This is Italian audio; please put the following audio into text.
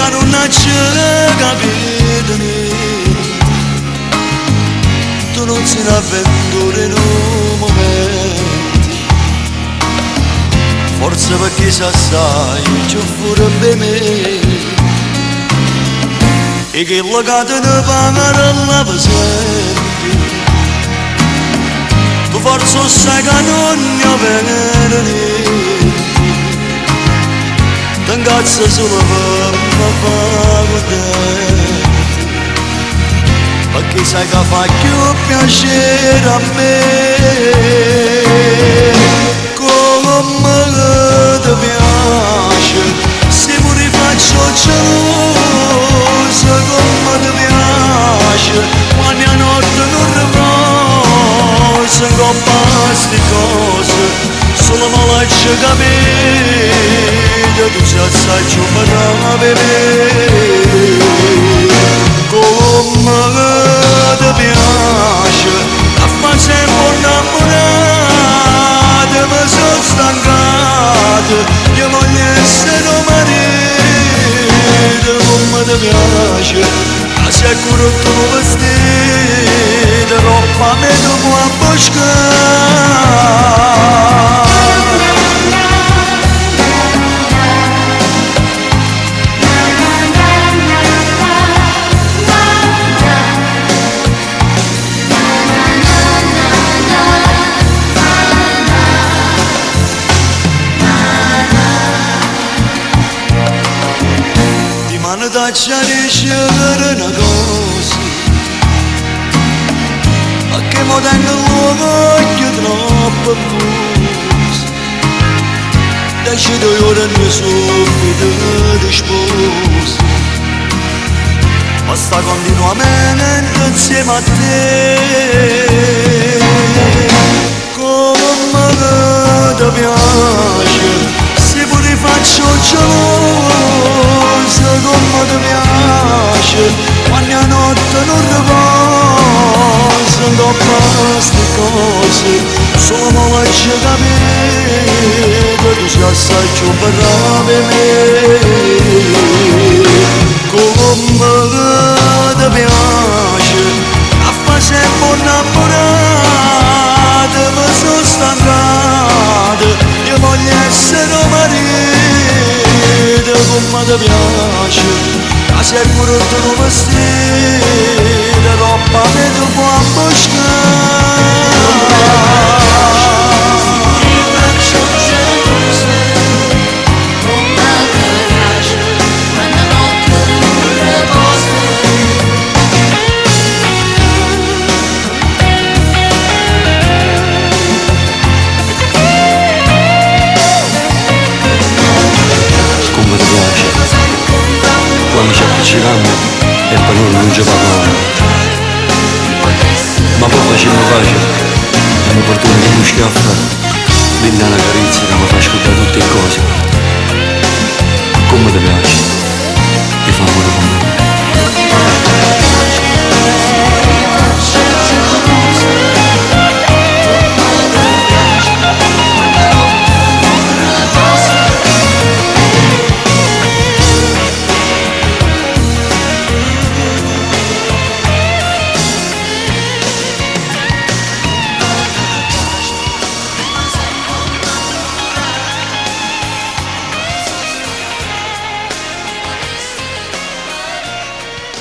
ma non c'è capito. Tu non sei un'avventura in un momento, forse perché sai c'è pure per me. E che la catena pagare la pesante, tu forse sai che non ne avere. T'ingazza solo per me fare te, perché sai che fa più piacere a me. Come ti piace, se pure faccio gelosa, come ti piace, quando a notte non riposo, ingoppa queste cose, solo me lascia capire, tu sei assai più brava per me. Come ti piace, a fare sempre innamorata, mi sono stancato, io voglio essere un marito. Come ti piace, a se curo tu vestito, roba me tu puoi buscare. Non taccia ricevere una cosa, ma che mi tengo l'occhio troppo fuso. Decido io del mio subito di sposo, ma sta continuamente insieme a te. Come ti piace, se pure faccio gelosa, come ti piace, quando a notte non riposo, ingoppa queste cose, solo me lascia capire, tu sei assai più brava per me. Come ti piace, a fare sempre innamorata, mi sono stancato, io voglio essere un marito. Come ti piace, a se pure tu non vestire, roba me tu puoi buscare. Quando ci appiccichiamo e per noi non ci parliamo, ma poi facciamo pace e mi portano con uno schiaffo dentro una carizia che mi fa ascoltare tutte le cose. Come ti piace? E fa amore con me.